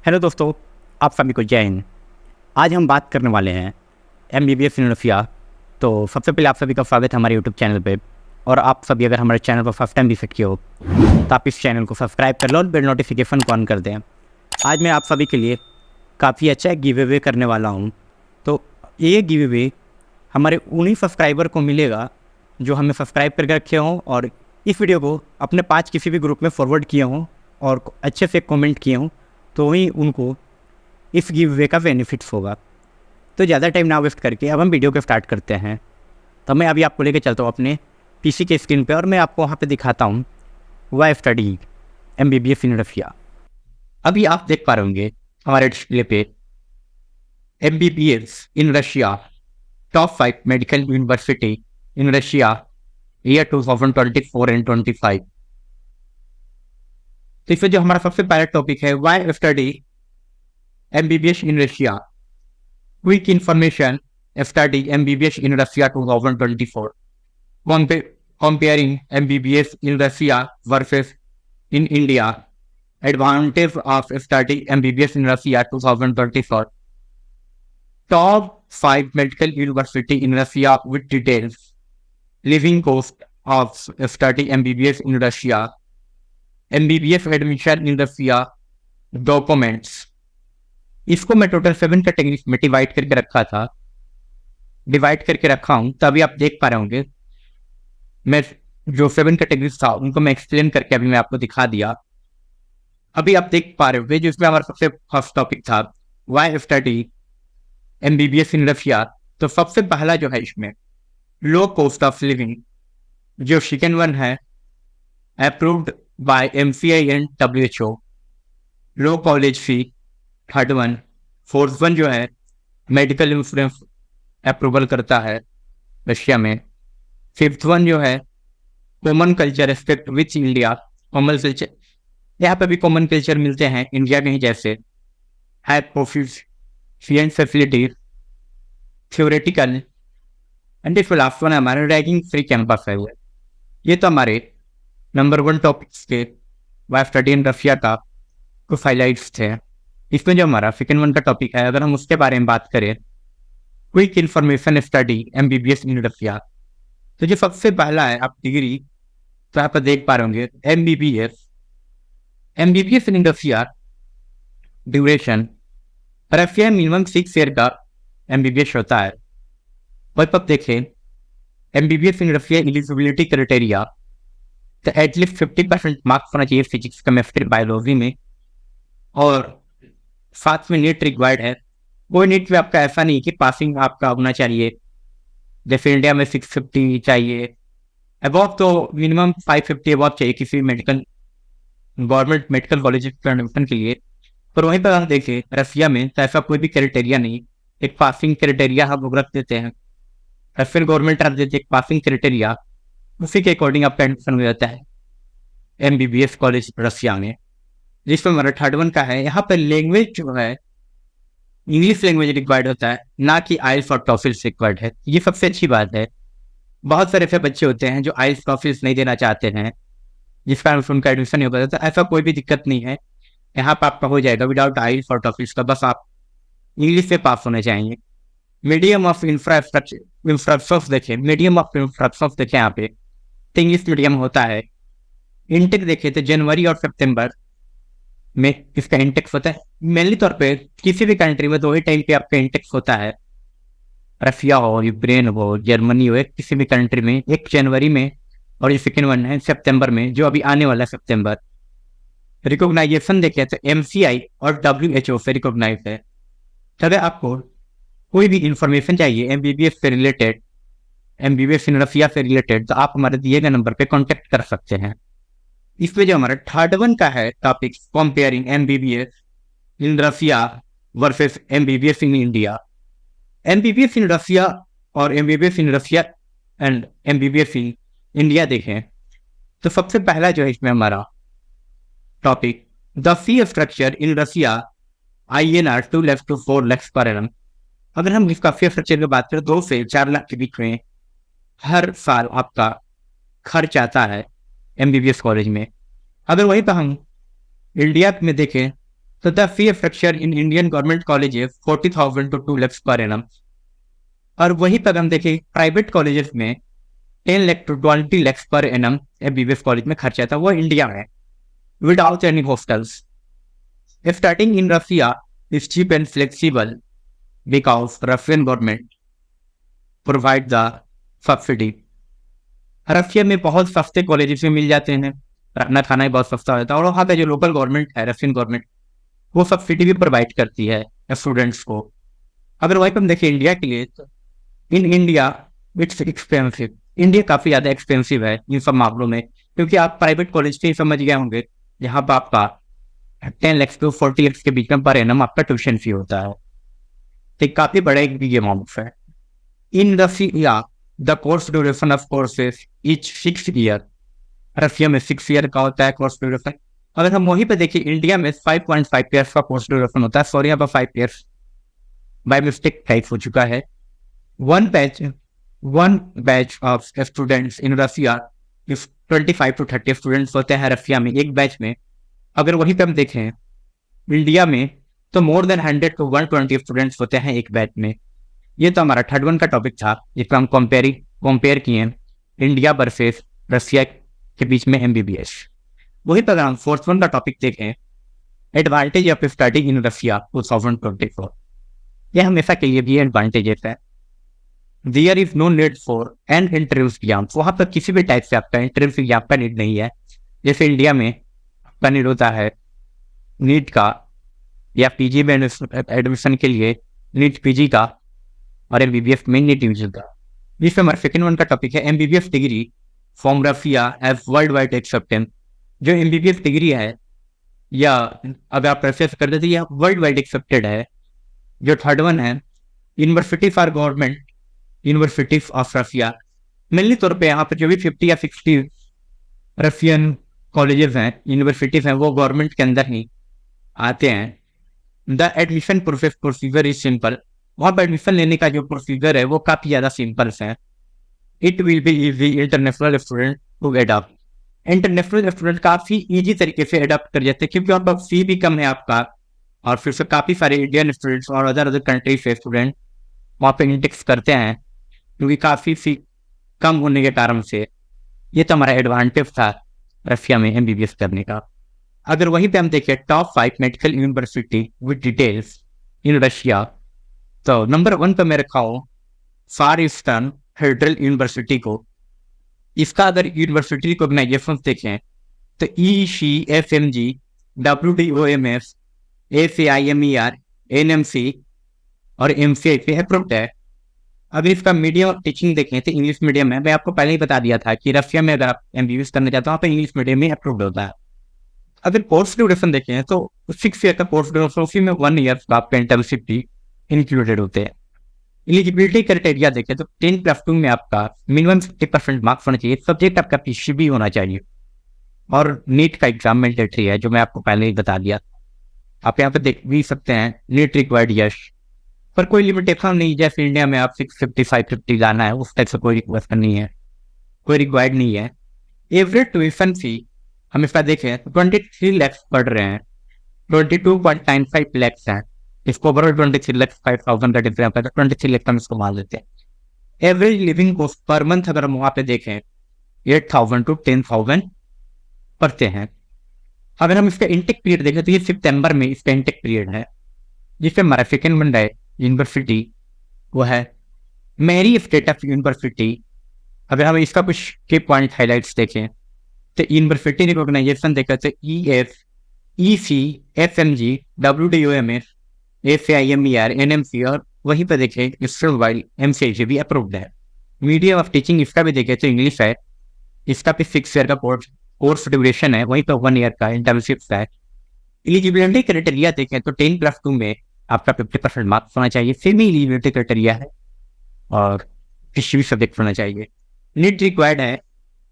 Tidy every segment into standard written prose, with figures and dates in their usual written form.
Hello दोस्तों, आप सभी को जय हिंद। आज हम बात करने वाले हैं एमबीबीएस इन रशिया। तो सबसे पहले आप सभी का स्वागत है हमारे यूट्यूब चैनल पे। और आप सभी अगर हमारे चैनल पर फर्स्ट टाइम विजिट किए हो तो आप इस चैनल को सब्सक्राइब कर लो और बेल नोटिफिकेशन को ऑन कर दें। आज मैं आप सभी के लिए काफ़ी अच्छा एक गिव अवे करने वाला हूँ। तो ये गिव अवे हमारे उन्हीं सब्सक्राइबर को मिलेगा जो हमें सब्सक्राइब करके रखे हों और इस वीडियो को अपने 5 किसी भी ग्रुप में फॉरवर्ड किए हों और अच्छे से कमेंट किए हों, तो ही उनको इस गिव अवे का बेनिफिट्स होगा। तो ज़्यादा टाइम ना वेस्ट करके अब हम वीडियो को स्टार्ट करते हैं। तो मैं अभी आपको लेके चलता हूँ अपने पीसी के स्क्रीन पे और मैं आपको वहाँ पे दिखाता हूँ why study MBBS in Russia. अभी आप देख पा रहे होंगे हमारे डिस्प्ले पे MBBS in Russia top 5 medical university in Russia year 2024 and 25। तो इसमें जो हमारा सबसे पहला टॉपिक है why study MBBS in Russia, quick information study MBBS in Russia 2024, comparing MBBS in Russia versus in India, advantage of study MBBS in Russia 2024, top 5 medical university in Russia with details, living cost of study MBBS in Russia, MBBS admission in Russia, documents। इसको मैं total 7 categories में divide करके रखा हूं। तो अभी आप देख पा रहे होंगे मैं जो 7 कैटेगरीज था उनको मैं एक्सप्लेन करके अभी मैं आपको दिखा दिया। अभी आप देख पा रहे होंगे जो इसमें हमारा सबसे फर्स्ट टॉपिक था why study MBBS in Russia. तो सबसे पहला जो है इसमें लो कॉस्ट ऑफ लिविंग, जो सेकंड वन है approved by MCI and WHO, low college fee third one. Fourth one जो है मेडिकल इंश्योरेंस अप्रूवल करता है रशिया में। फिफ्थ वन जो है common culture aspect which India, common culture यहाँ पे भी कॉमन कल्चर मिलते हैं इंडिया में ही, जैसे है प्रोफिशिएंट फैसिलिटी थ्योरेटिकल एंड इस लास्ट वन हमारे रैगिंग फ्री कैंपस है। ये तो हमारे नंबर 1 टॉपिक्स के वाई स्टडी इन रशिया का कुछ हाईलाइट्स थे। इसमें जो हमारा सेकंड वन का टॉपिक है अगर हम उसके बारे में बात करें, quick information study MBBS in Russia. तो जो सबसे पहला है आप डिग्री, तो आप देख पा रहे होंगे MBBS in Russia duration, Russia minimum 6 year का एमबीबीएस होता है। और अब देखें MBBS in Russia eligibility criteria, तो एटलीस्ट 50% मार्क्स होना चाहिए फिजिक्स केमिस्ट्री बायोलॉजी में, और साथ में नीट रिक्वायर्ड है। कोई नीट में आपका ऐसा नहीं कि पासिंग आपका होना चाहिए, जैसे इंडिया में 650 चाहिए अबॉव, तो मिनिमम 550 अबॉव चाहिए किसी मेडिकल गवर्नमेंट मेडिकल कॉलेज के एडमिशन के लिए। पर वहीं पर हम देखें रशिया में तो ऐसा कोई भी क्राइटेरिया नहीं, एक पासिंग क्राइटेरिया हम लोग रख देते हैं, रशियन गवर्नमेंट रख देती है एक पासिंग क्राइटेरिया, उसी के अकॉर्डिंग आपका एडमिशन हो जाता है एमबीबीएस कॉलेज रशिया में। जिसमें हमारा थर्ड वन का है, यहाँ पर लैंग्वेज जो है इंग्लिश लैंग्वेज रिक्वायर्ड होता है, ना कि आइल्स और टॉफिल्स रिक्वायर्ड है। ये सबसे अच्छी बात है। बहुत सारे ऐसे बच्चे होते हैं जो आइल्स टॉफिल्स नहीं देना चाहते हैं, जिस कारण उनका एडमिशन नहीं हो पाता। तो ऐसा कोई भी दिक्कत नहीं है, यहाँ पर आपका हो जाएगा विदाउट आइल्स और टॉफिल्स का, बस आप इंग्लिश से पास होने चाहिए। मीडियम ऑफ इंफ्रास्ट्रक्चर देखें, मीडियम ऑफ इंफ्रास्ट्रक्चर देखें यहाँ पे तो इंग्लिश मीडियम होता है। इंटेक देखें तो जनवरी और सितंबर में इसका इंटेक्स होता है। मेनली तौर पे किसी भी कंट्री में 2 ही टाइम पे आपका इंटेक्स होता है, रशिया हो, यूक्रेन हो, जर्मनी हो, किसी भी कंट्री में, एक जनवरी में और ये सेकेंड वन है सितंबर में, जो अभी आने वाला है सितंबर। रिकॉग्नाइजेशन देखें तो एमसीआई और डब्ल्यूएचओ से रिकॉग्नाइज है। अगर आपको कोई भी इंफॉर्मेशन चाहिए एमबीबीएस से रिलेटेड, एमबीबीएस इन रशिया से रिलेटेड, तो आप हमारे दिए गए नंबर पे कांटेक्ट कर सकते हैं। इसमें जो हमारा थर्ड वन का है topic comparing MBBS in Russia versus MBBS in India, MBBS in Russia और MBBS in Russia and MBBS in India देखें तो सबसे पहला जो है इसमें हमारा topic the fee structure in Russia INR 2 lakh to 4 lakh per annum. अगर हम इसका फी स्ट्रक्चर की बात करें 2 से 4 लाख के बीच में हर साल आपका खर्च आता है एमबीबीएस कॉलेज में। अगर वहीं पर हम इंडिया में देखें तो the fee structure in Indian government colleges 40,000 to 2 lakhs per annum। और वहीं पर हम देखें प्राइवेट कॉलेजेस में 10 lakh to 20 lakhs per annum MBBS college में खर्चा था, वो इंडिया में without any hostels. Starting in Russia is cheap and flexible because Russian government provide the subsidy. Russia में बहुत सस्ते कॉलेजेस में मिल जाते हैं, रहना खाना ही बहुत सस्ता होता है, और वहाँ पे जो लोकल गवर्नमेंट है रशियन गवर्नमेंट वो सब्सिडी भी प्रोवाइड करती है स्टूडेंट्स को। अगर वहीं पर हम देखें इंडिया के लिए, तो in India it's expensive. India काफ़ी ज़्यादा एक्सपेंसिव है इन सब मामलों में, क्योंकि आप प्राइवेट कॉलेज से ही समझ गए होंगे यहाँ पर आपका 10 lakhs to 40 lakhs के बीच में पर एनम आपका ट्यूशन फी होता है, तो काफ़ी बड़ा एक ये अमाउंट है। In Russia the course duration of courses each 6 year। Russia में 6 year का होता है कोर्स ड्यूरेशन। अगर हम वहीं पे देखिए इंडिया में 5.5 years का कोर्स ड्यूरेशन होता है। सॉरी, यहाँ पर 5 years बाय मिस्टेक टाइप हो चुका है। One batch of students in Russia 25 to 30 students होते हैं रसिया में एक बैच में। अगर वहीं पे हम देखें इंडिया में तो मोर देन 100 to 120 स्टूडेंट्स होते हैं एक बैच में। ये तो हमारा थर्ड वन का टॉपिक था जिसका हम कंपेयर किए इंडिया वर्सेस रसिया के बीच में एमबीबीएस। वही पर हम फोर्थ वन का टॉपिक देखें advantage of study in Russia 2024। यह हमेशा के लिए भी एडवांटेजेस है। There is no need for an interviews exam. वहाँ पर किसी भी टाइप से आपका इंटरव्यूज एग्जाम का नीड नहीं है, जैसे इंडिया में आपका नीड होता है नीट का, या पीजी में एडमिशन के लिए नीट पीजी का, और एमबीबीएस में नीट यूजी का। जिसमें हमारा सेकेंड वन का टॉपिक है MBBS degree from Russia as world wide acceptance. जो एमबीबीएस डिग्री है या अगर आप रसिया से करते थे यह वर्ल्ड वाइड एक्सेप्टेड है। जो थर्ड वन है university for government universities of Russia. Mainly तौर पे यहाँ पर जो भी 50 या 60 रशियन कॉलेजेस हैं यूनिवर्सिटीज हैं वो गवर्नमेंट के अंदर ही आते हैं। The admission procedure is simple. वहाँ पर एडमिशन लेने का जो प्रोसीजर है वो काफ़ी ज़्यादा सिंपल है। It will be easy international student to adopt. International student काफ़ी ईजी तरीके से एडॉप्ट कर जाते हैं, क्योंकि वहाँ पर फी भी कम है आपका, और फिर से काफ़ी सारे इंडियन स्टूडेंट्स और अदर कंट्री से स्टूडेंट वहाँ पे इंडेक्स करते हैं, क्योंकि काफ़ी फी कम होने के कारण से। ये तो हमारा एडवांटेज था रशिया में एमबीबीएस करने का। अगर वहीं पे हम देखें top 5 medical university with details in Russia, तो नंबर 1 पे मैं रखा हूँ फार ईस्टर्न फेडरल यूनिवर्सिटी को। इसका अगर यूनिवर्सिटी ऑर्गेनाइजेशन देखें तो ECFMG, WDOMS, ACIMER, NMC और MCI पे अप्रूव्ड है। अगर इसका मीडियम ऑफ टीचिंग देखें तो इंग्लिश मीडियम है। मैं आपको पहले ही बता दिया था कि रशिया में अगर आप एमबीबीएस करना चाहते हो तो इंग्लिश मीडियम में अप्रूव्ड होता है। अगर कोर्स ड्यूरेशन देखें तो 6 year का कोर्स ड्यूरेशन, उसी में 1 year का आपका इंटर्नशिप भी इंक्लूडेड होते हैं। एलिजिबिलिटी क्राइटेरिया देखें तो 10+2 में आपका मिनिमम 50% मार्क्स होना चाहिए, सब्जेक्ट आपका पीसीबी होना चाहिए, और नीट का एग्जाम मैंडेटरी है जो मैं आपको पहले ही बता दिया। आप यहाँ पे देख भी सकते हैं नीट रिक्वायर्ड यस, पर कोई लिमिटेशन नहीं। जैसे इंडिया में आप 650 550 जाना है उस टाइप से कोई रिक्वेस्ट नहीं है, कोई रिक्वायर्ड नहीं है। एवरेज ट्यूशन फी हम इसका देखें तो 23 lakhs पढ़ रहे हैं, 22.95 lakhs हैं। इसको ओवरऑल 23 lakhs 5,000 का डिफरेंस है, तो 23 lakhs हम इसको मान लेते हैं। Average living cost per month अगर हम वहाँ पे देखें 8,000 to 10,000 पढ़ते हैं। अगर हम इसका इंटेक पीरियड देखें तो ये सितंबर में इसका इंटेक पीरियड है, जिससे हमारा सेकेंड वन है यूनिवर्सिटी वो है मेरी स्टेट ऑफ यूनिवर्सिटी। अगर हम इसका कुछ के पॉइंट हाईलाइट्स देखें तो यूनिवर्सिटी रिकॉग्नाइजेशन देखें तो ECFMG, WDOMS, ACIMER, NMC, और वहीं पर देखें स्टेट वाइड MCI भी अप्रूव्ड है। मीडियम ऑफ टीचिंग इसका भी देखें तो इंग्लिश है। इसका भी 6 year का कोर्स ड्यूरेशन है, वहीं पर 1 year का इंटर्नशिप है। एलिजिबिलिटी क्राइटेरिया देखें तो 10+2 में आपका 50% मार्क्स होना चाहिए, सेमी एलिजिबिलिटी क्राइटेरिया है, और किसी भी सब्जेक्ट होना चाहिए। नीट रिक्वायर्ड है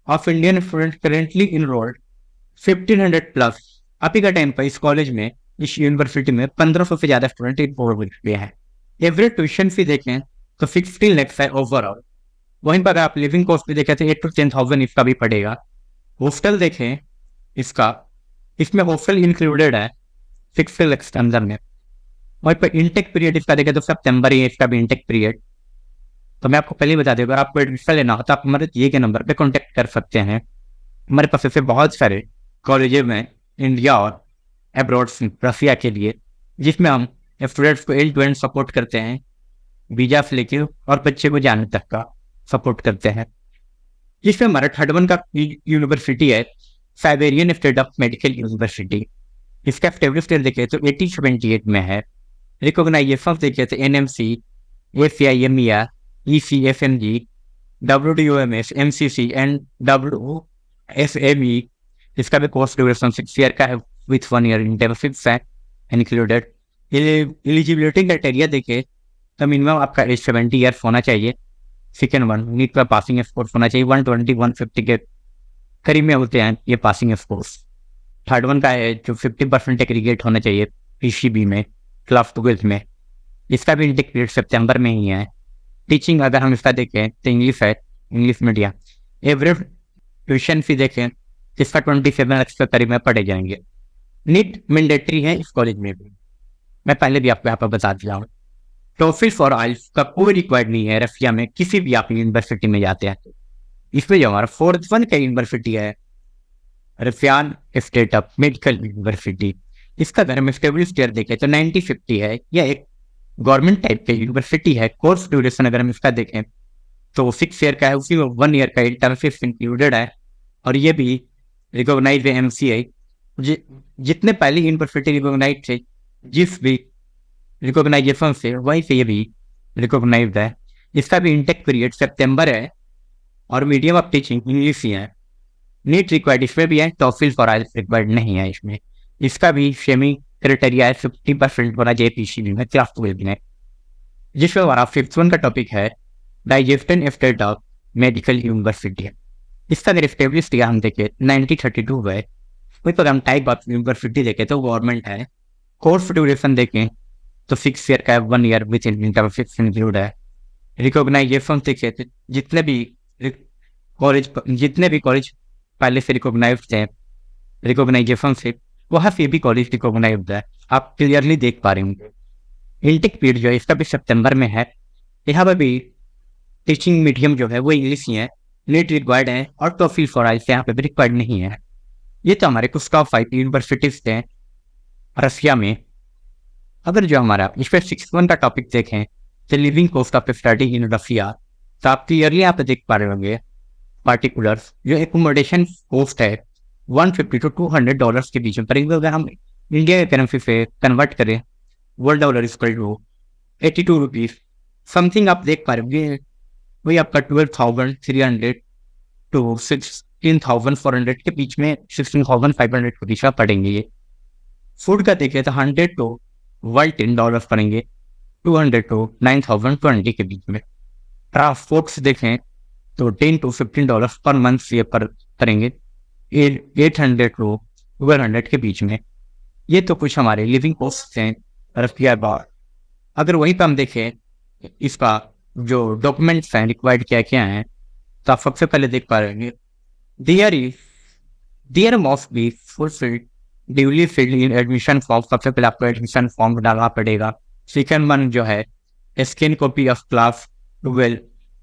of Indian student currently enrolled 1500+। अभी का टाइम पर इस कॉलेज में इस यूनिवर्सिटी में 1500 से ज़्यादा स्टूडेंट इनरोल हुए हैं। एवरेज ट्यूशन फी देखें तो 16 lakhs है ओवरऑल। वहीं पर आप लिविंग कॉस्ट भी देखें तो 8 to 10,000 इसका भी पड़ेगा। हॉस्टल देखें इसका, इसमें हॉस्टल इंक्लूडेड है, 6 वीक्स के अंदर में। वहीं पर इनटेक पीरियड इसका देखें तो सितंबर ही है इसका भी इनटेक पीरियड। तो मैं आपको पहले ही बता दूं, अगर आपको एडमिशन लेना हो तो आप हमारे दिए गए नंबर पे कॉन्टेक्ट कर सकते हैं। हमारे पास ऐसे बहुत सारे कॉलेजेस में इंडिया और अब्रॉड रसिया के लिए, जिसमें हम स्टूडेंट्स को एंड टू एंड सपोर्ट करते हैं, वीजा से लेके और बच्चे को जाने तक का सपोर्ट करते हैं। जिसमें हमारा थर्ड वन का यूनिवर्सिटी है Siberian state of medical university. इसका स्टेब्लिश ईयर देखे तो 1878 में है। रिकॉग्नाइजेशन देखे तो NMC, ACIMER, ECFMG, WDOMS, MCC and WSME। इसका भी कोर्स ड्यूरेशन 6 ईयर का है विथ 1 ईयर इंटर्नशिप्स है इंक्लूडेड। एलिजिबिलिटी क्राइटेरिया देखे तो मिनिमम आपका एज 70 ईयर्स होना चाहिए। सेकेंड वन, नीट का पासिंग स्कोर होना चाहिए 120 150 के करीब में होते हैं ये पासिंग स्कोर्स। थर्ड वन का है जो 50% एग्रीगेट होना चाहिए PCB में क्लास 12 में। इसका भी इंटेक पीरियड सितंबर में ही है। टीचिंग अगर हम इसका देखें तो इंग्लिश है, English medium. Average tuition fee देखें इसका 27 लाख के करीब में पढ़े जाएंगे। नीट मैंडेटरी है इस कॉलेज में भी, मैं पहले भी आपको यहाँ पर बता दिया हूँ। टॉफिल और आइल्स का कोई रिक्वायर्ड नहीं है रसिया में, किसी भी आप यूनिवर्सिटी में जाते हैं। इसमें जो हमारा फोर्थ वन का यूनिवर्सिटी है रसियान स्टेट ऑफ मेडिकल यूनिवर्सिटी। इसका अगर हम स्टेब्लिश ईयर देखें तो 1950 है। यह एक गवर्नमेंट टाइप के यूनिवर्सिटी है। कोर्स ड्यूरेशन अगर हम इसका देखें तो 6 ईयर का है, उसी में 1 ईयर का इंटर्नशिप इंक्लूडेड है। और ये भी रिकॉग्नाइज है MCI। जितने पहले यूनिवर्सिटी रिकॉग्नाइज थे जिस भी रिकॉग्नाइजेशन से, वहीं से ये भी रिकॉग्नाइज्ड है। इसका भी इंटेक पीरियड सितंबर है और मीडियम ऑफ टीचिंग इंग्लिश ही है। नीट रिक्वायर्ड इसमें भी है, टॉफिल और आइल्स रिक्वायर्ड नहीं है इसमें। इसका भी सेमी क्राइटेरिया है 50% होना चाहिए PCB में क्लास 12 में। जिसमें हमारा 5th वन का टॉपिक है digestion state of medical university. इसका अगर स्टेब्लिश किया हम देखें 1932 है। वही पर हम टाइप ऑफ यूनिवर्सिटी देखें तो गवर्नमेंट है। कोर्स ड्यूरेशन देखें तो 6 ईयर का है, 1 ईयर विथ इंटर्नशिप इंक्लूड है। रिकॉग्नाइजेशन देखें तो जितने भी कॉलेज पहले से रिकॉग्नाइज थे रिकॉग्नाइजेशन से, वहाँ से भी कॉलेज रिकॉग्नाइज्ड है, आप क्लियरली देख पा रहे होंगे। इंटेक पीरियड जो है इसका भी सितंबर में है। यहाँ पर भी टीचिंग मीडियम जो है वो इंग्लिश ही है। नीट रिक्वायर्ड है और टॉफिल फॉर आइल्स यहाँ पे भी रिक्वायर्ड नहीं है। ये तो हमारे कुछ टॉप 5 यूनिवर्सिटीज थे रसिया में। अगर जो हमारा इस पर 6th वन का टॉपिक देखें तो living cost of study in Russia, तो आप क्लियरली यहाँ पे देख पा रहे होंगे पार्टिकुलर्स। जो एकोमोडेशन कॉस्ट है $150 to $200 के बीच में पड़ेगा। अगर हम इंडिया के करेंसी से कन्वर्ट करें $1 इक्वल टू 82 रुपीज समथिंग, आप देख पा रहे होंगे वही आपका 12,300 to 16,400 के बीच में, 16,500 के बीच में पड़ेंगे। ये फूड का देखें तो $100 to $110 पड़ेंगे, 200 to 9,020 के बीच में। ट्रांसपोर्ट्स देखें तो $10 to $15 पर मंथ ये पर करेंगे, 800 to 1200 के बीच में। ये तो कुछ हमारे लिविंग कॉस्ट हैं रसिया बार। अगर वहीं पर हम देखें इसका जो डॉक्यूमेंट्स हैं रिक्वायर्ड क्या क्या हैं, तो आप सबसे पहले देख पा रहे हैं there must be fulfilled duly filled in admission form. सबसे पहले आपको एडमिशन फॉर्म डालना पड़ेगा। सेकेंड वन जो है scan copy of class 12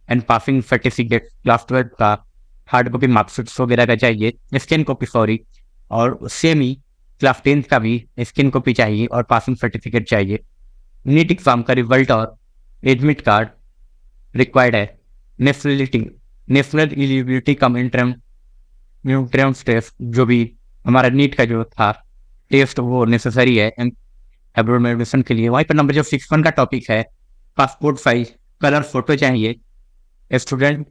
and passing certificate, class 12 का हार्ड कॉपी मार्कशीट्स वगैरह का चाहिए, स्कैन कॉपी सॉरी। और सेम ही क्लास 10 का भी स्कैन कॉपी चाहिए और पासिंग सर्टिफिकेट चाहिए। नीट एग्जाम का रिजल्ट और एडमिट कार्ड रिक्वायर्ड है। National eligibility cum entrance test, जो भी हमारा नीट का जो था टेस्ट वो नेसेसरी है एब्रॉड में एडमिशन के लिए। वहीं पर नंबर जो 6 वन का टॉपिक है पासपोर्ट साइज कलर फोटो चाहिए। Students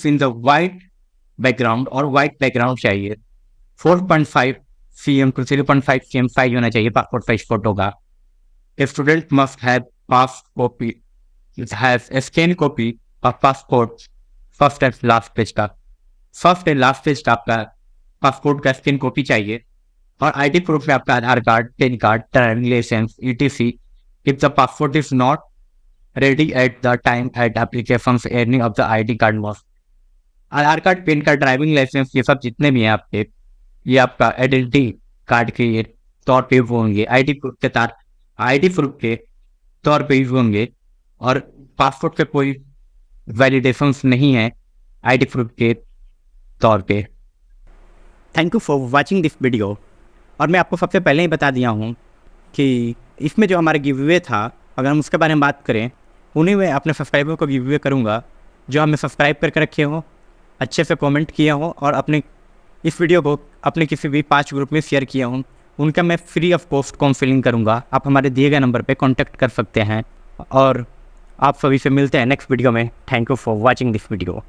in the white background और वाइट बैकग्राउंड चाहिए। 4.5 cm to 3.5 cm साइज होना चाहिए पासपोर्ट साइज फोटो का। Student must have pass copy have scan copy of passport first and last page का। First and last page का आपका passport का scan copy चाहिए। और आईडी प्रूफ में आपका Aadhaar card, PAN card, driving licence ETC। If the passport is not ready at the time at application any of the ID card must. Aadhaar card, PAN card, driving licence ये सब जितने भी हैं आपके, ये आपका आइडेंटिटी कार्ड के तौर पे यूज होंगे, आईडी प्रूफ के तौर पे यूज होंगे, और पासपोर्ट पे कोई वैलिडेशंस नहीं है आईडी प्रूफ के तौर पे। Thank you for watching this video. और मैं आपको सबसे पहले ही बता दिया हूँ कि इसमें जो हमारा गिव अवे था, अगर हम उसके बारे में बात करें, उन्हीं में अपने सब्सक्राइबर को गिव अवे करूँगा जो हमें सब्सक्राइब करके रखे हो, अच्छे से कमेंट किया हो और अपने इस वीडियो को अपने किसी भी 5 ग्रुप में शेयर किया हूँ, उनका मैं फ्री ऑफ कॉस्ट काउंसलिंग करूँगा। आप हमारे दिए गए नंबर पे कांटेक्ट कर सकते हैं और आप सभी से मिलते हैं नेक्स्ट वीडियो में। Thank you for watching this video.